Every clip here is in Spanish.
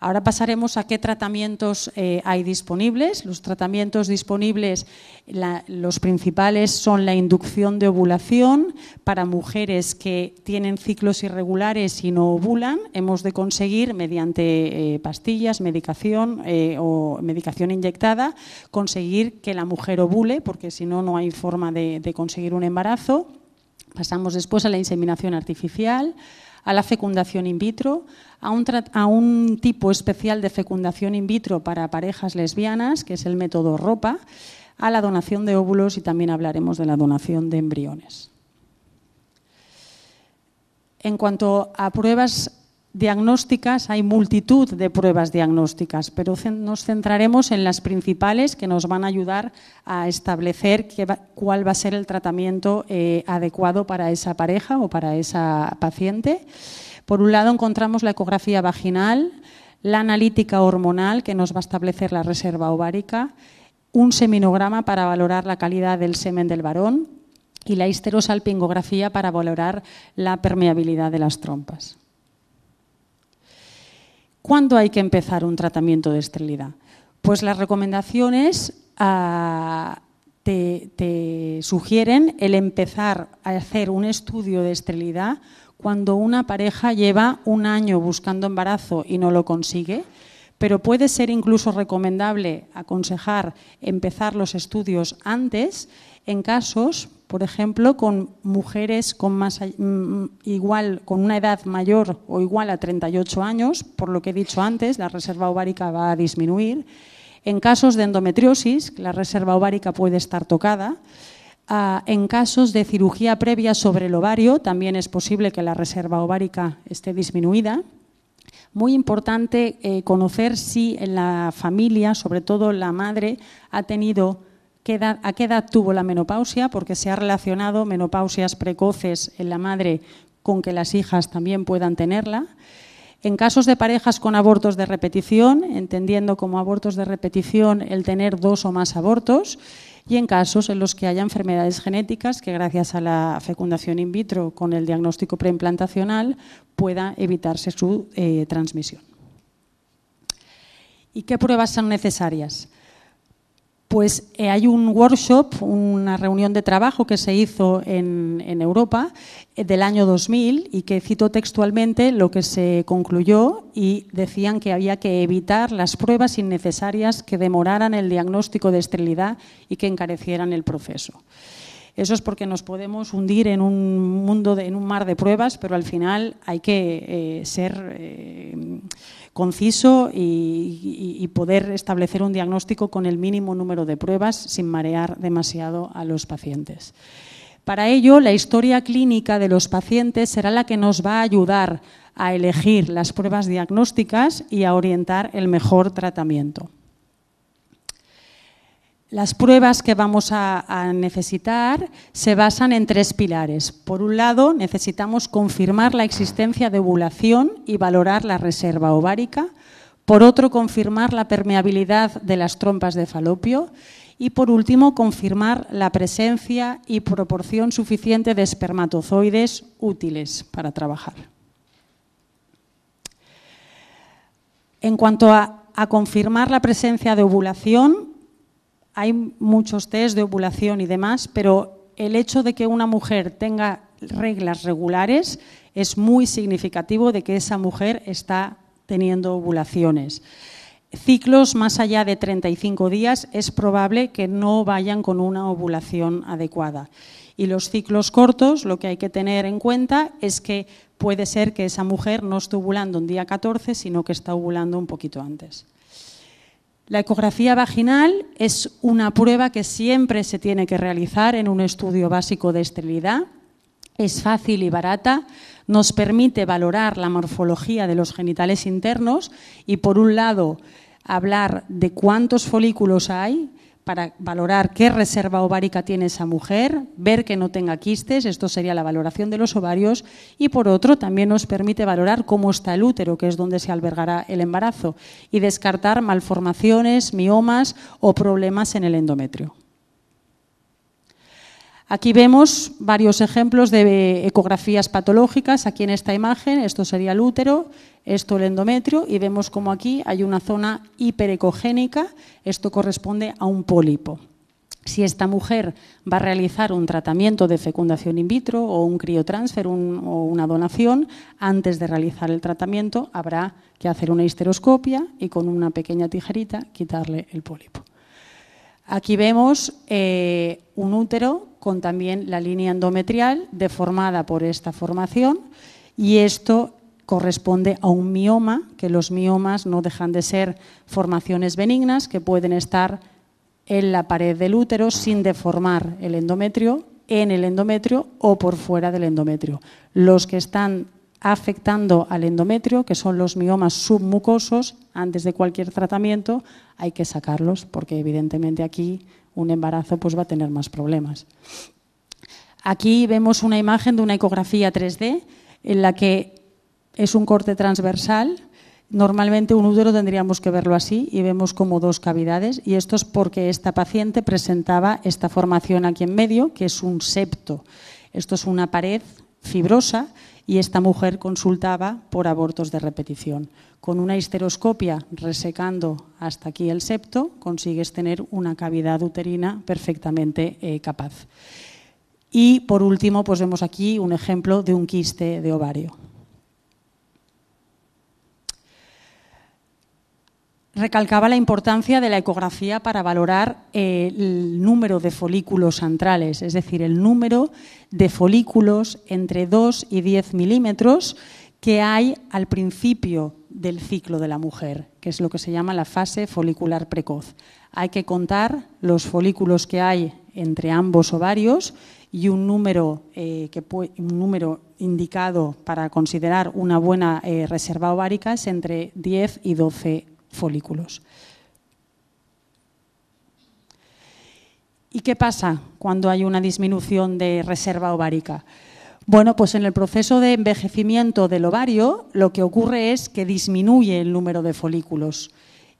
Ahora pasaremos a qué tratamientos hay disponibles. Los tratamientos disponibles, los principales son la inducción de ovulación para mujeres que tienen ciclos irregulares y no ovulan. Hemos de conseguir, mediante pastillas, medicación o medicación inyectada, conseguir que la mujer ovule, porque si no, no hay forma de conseguir un embarazo. Pasamos después a la inseminación artificial, a la fecundación in vitro, a un tipo especial de fecundación in vitro para parejas lesbianas, que es el método ROPA, a la donación de óvulos y también hablaremos de la donación de embriones. En cuanto a pruebas diagnósticas, hay multitud de pruebas diagnósticas, pero nos centraremos en las principales que nos van a ayudar a establecer cuál va a ser el tratamiento adecuado para esa pareja o para esa paciente. Por un lado encontramos la ecografía vaginal, la analítica hormonal que nos va a establecer la reserva ovárica, un seminograma para valorar la calidad del semen del varón y la histerosalpingografía para valorar la permeabilidad de las trompas. ¿Cuándo hay que empezar un tratamiento de esterilidad? Pues las recomendaciones te sugieren el empezar a hacer un estudio de esterilidad cuando una pareja lleva un año buscando embarazo y no lo consigue, pero puede ser incluso recomendable aconsejar empezar los estudios antes en casos, por ejemplo, con mujeres con una edad mayor o igual a 38 años, por lo que he dicho antes, la reserva ovárica va a disminuir. En casos de endometriosis, la reserva ovárica puede estar tocada. En casos de cirugía previa sobre el ovario, también es posible que la reserva ovárica esté disminuida. Muy importante conocer si en la familia, sobre todo la madre, a qué edad tuvo la menopausia, porque se ha relacionado menopausias precoces en la madre con que las hijas también puedan tenerla. En casos de parejas con abortos de repetición, entendiendo como abortos de repetición el tener 2 o más abortos, y en casos en los que haya enfermedades genéticas que gracias a la fecundación in vitro con el diagnóstico preimplantacional pueda evitarse su transmisión. ¿Y qué pruebas son necesarias? Pues hay un workshop, una reunión de trabajo que se hizo en Europa del año 2000 y que cito textualmente lo que se concluyó y decían que había que evitar las pruebas innecesarias que demoraran el diagnóstico de esterilidad y que encarecieran el proceso. Eso es porque nos podemos hundir en un mar de pruebas, pero al final hay que ser conciso y poder establecer un diagnóstico con el mínimo número de pruebas sin marear demasiado a los pacientes. Para ello, la historia clínica de los pacientes será la que nos va a ayudar a elegir las pruebas diagnósticas y a orientar el mejor tratamiento. Las pruebas que vamos a necesitar se basan en 3 pilares. Por un lado, necesitamos confirmar la existencia de ovulación y valorar la reserva ovárica. Por otro, confirmar la permeabilidad de las trompas de falopio. Y por último, confirmar la presencia y proporción suficiente de espermatozoides útiles para trabajar. En cuanto a confirmar la presencia de ovulación, hay muchos test de ovulación y demás, pero el hecho de que una mujer tenga reglas regulares es muy significativo de que esa mujer está teniendo ovulaciones. Ciclos más allá de 35 días es probable que no vayan con una ovulación adecuada. Y los ciclos cortos, lo que hay que tener en cuenta es que puede ser que esa mujer no esté ovulando en día 14, sino que está ovulando un poquito antes. La ecografía vaginal es una prueba que siempre se tiene que realizar en un estudio básico de esterilidad. Es fácil y barata, nos permite valorar la morfología de los genitales internos y, por un lado, hablar de cuántos folículos hay para valorar qué reserva ovárica tiene esa mujer, ver que no tenga quistes, esto sería la valoración de los ovarios, y por otro también nos permite valorar cómo está el útero, que es donde se albergará el embarazo, y descartar malformaciones, miomas o problemas en el endometrio. Aquí vemos varios ejemplos de ecografías patológicas. Aquí en esta imagen, esto sería el útero, esto el endometrio, y vemos como aquí hay una zona hiperecogénica. Esto corresponde a un pólipo. Si esta mujer va a realizar un tratamiento de fecundación in vitro o un criotransfer o una donación, antes de realizar el tratamiento habrá que hacer una histeroscopia y con una pequeña tijerita quitarle el pólipo. Aquí vemos un útero con también la línea endometrial deformada por esta formación, y esto corresponde a un mioma, que los miomas no dejan de ser formaciones benignas que pueden estar en la pared del útero sin deformar el endometrio, en el endometrio o por fuera del endometrio. Los que están afectando al endometrio, que son los miomas submucosos, antes de cualquier tratamiento hay que sacarlos, porque evidentemente aquí un embarazo pues va a tener más problemas. Aquí vemos una imagen de una ecografía 3D en la que es un corte transversal. Normalmente un útero tendríamos que verlo así y vemos como dos cavidades, y esto es porque esta paciente presentaba esta formación aquí en medio, que es un septo. Esto es una pared fibrosa y esta mujer consultaba por abortos de repetición. Con una histeroscopia resecando hasta aquí el septo consigues tener una cavidad uterina perfectamente capaz. Y por último, pues vemos aquí un ejemplo de un quiste de ovario. Recalcaba la importancia de la ecografía para valorar el número de folículos antrales, es decir, el número de folículos entre 2 y 10 milímetros que hay al principio del ciclo de la mujer, que es lo que se llama la fase folicular precoz. Hay que contar los folículos que hay entre ambos ovarios, y un número indicado para considerar una buena reserva ovárica es entre 10 y 12 folículos. ¿Y qué pasa cuando hay una disminución de reserva ovárica? Bueno, pues en el proceso de envejecimiento del ovario lo que ocurre es que disminuye el número de folículos.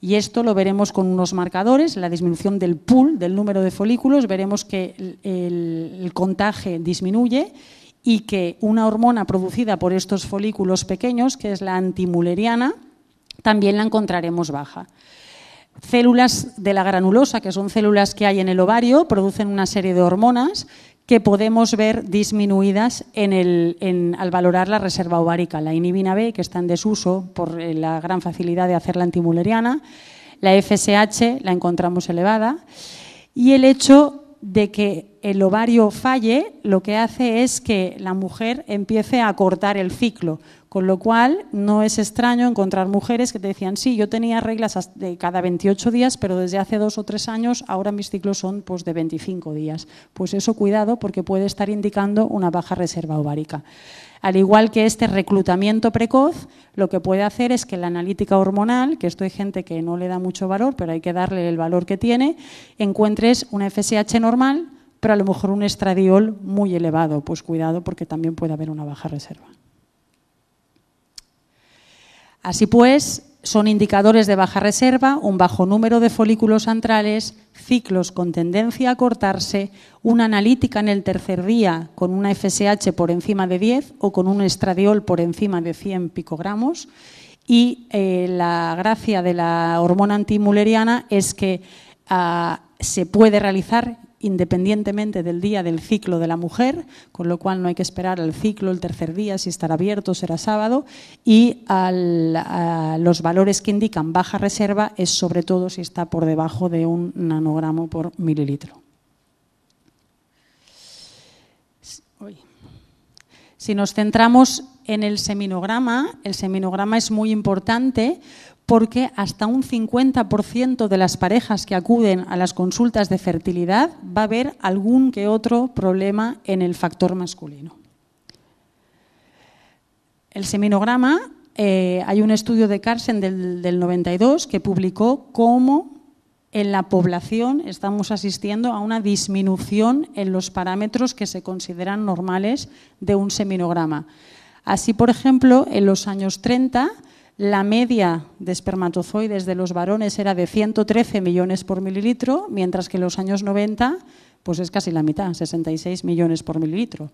Y esto lo veremos con unos marcadores, la disminución del pool, del número de folículos, veremos que el contaje disminuye y que una hormona producida por estos folículos pequeños, que es la antimülleriana, también la encontraremos baja. Células de la granulosa, que son células que hay en el ovario, producen una serie de hormonas que podemos ver disminuidas al valorar la reserva ovárica. La inhibina B, que está en desuso por la gran facilidad de hacer la antimülleriana, la FSH la encontramos elevada, y el hecho de que el ovario falle lo que hace es que la mujer empiece a cortar el ciclo, con lo cual no es extraño encontrar mujeres que te decían, sí, yo tenía reglas de cada 28 días, pero desde hace 2 o 3 años ahora mis ciclos son pues, de 25 días. Pues eso, cuidado, porque puede estar indicando una baja reserva ovárica. Al igual que este reclutamiento precoz, lo que puede hacer es que la analítica hormonal, que esto hay gente que no le da mucho valor, pero hay que darle el valor que tiene, encuentres una FSH normal, pero a lo mejor un estradiol muy elevado. Pues cuidado, porque también puede haber una baja reserva. Así pues, son indicadores de baja reserva, un bajo número de folículos antrales, ciclos con tendencia a cortarse, una analítica en el tercer día con una FSH por encima de 10 o con un estradiol por encima de 100 picogramos, y la gracia de la hormona antimülleriana es que se puede realizar independientemente del día del ciclo de la mujer, con lo cual no hay que esperar al ciclo, el tercer día, si estará abierto, será sábado, y los valores que indican baja reserva es sobre todo si está por debajo de 1 nanogramo por mililitro. Si nos centramos en el seminograma es muy importante porque hasta un 50% de las parejas que acuden a las consultas de fertilidad va a haber algún que otro problema en el factor masculino. El seminograma, hay un estudio de Carlsen del 92 que publicó cómo en la población estamos asistiendo a una disminución en los parámetros que se consideran normales de un seminograma. Así, por ejemplo, en los años 30, la media de espermatozoides de los varones era de 113 millones por mililitro, mientras que en los años 90 Pues es casi la mitad, 66 millones por mililitro.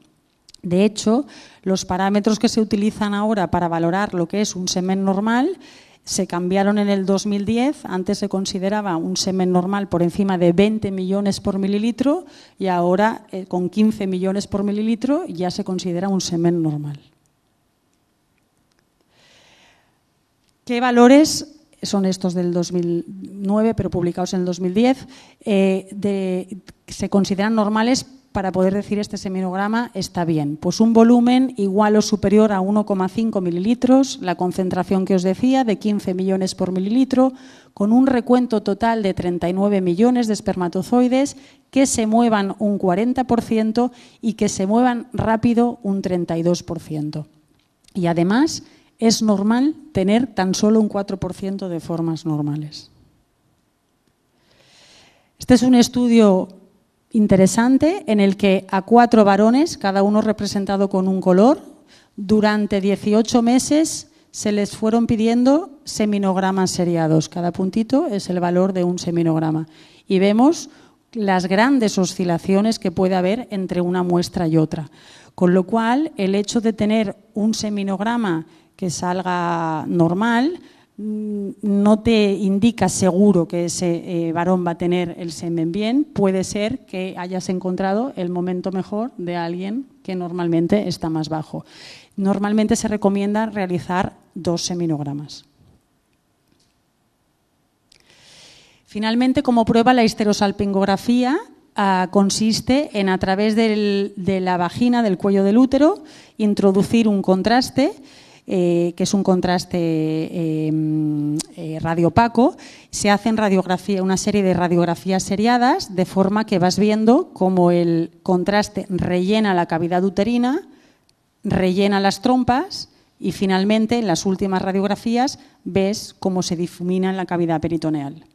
De hecho, los parámetros que se utilizan ahora para valorar lo que es un semen normal se cambiaron en el 2010. Antes se consideraba un semen normal por encima de 20 millones por mililitro y ahora con 15 millones por mililitro ya se considera un semen normal. ¿Qué valores son estos del 2009, pero publicados en el 2010? Se consideran normales para poder decir este seminograma está bien. Pues un volumen igual o superior a 1,5 mililitros, la concentración que os decía de 15 millones por mililitro, con un recuento total de 39 millones de espermatozoides que se muevan un 40% y que se muevan rápido un 32%. Y además es normal tener tan solo un 4% de formas normales. Este es un estudio interesante en el que a 4 varones, cada uno representado con un color, durante 18 meses se les fueron pidiendo seminogramas seriados. Cada puntito es el valor de un seminograma. Y vemos las grandes oscilaciones que puede haber entre una muestra y otra. Con lo cual, el hecho de tener un seminograma que salga normal no te indica seguro que ese varón va a tener el semen bien. Puede ser que hayas encontrado el momento mejor de alguien que normalmente está más bajo. Normalmente se recomienda realizar 2 seminogramas. Finalmente, como prueba, la histerosalpingografía consiste en, a través de la vagina, del cuello del útero, introducir un contraste, que es un contraste radiopaco. Se hacen una serie de radiografías seriadas, de forma que vas viendo cómo el contraste rellena la cavidad uterina, rellena las trompas y finalmente en las últimas radiografías ves cómo se difumina en la cavidad peritoneal.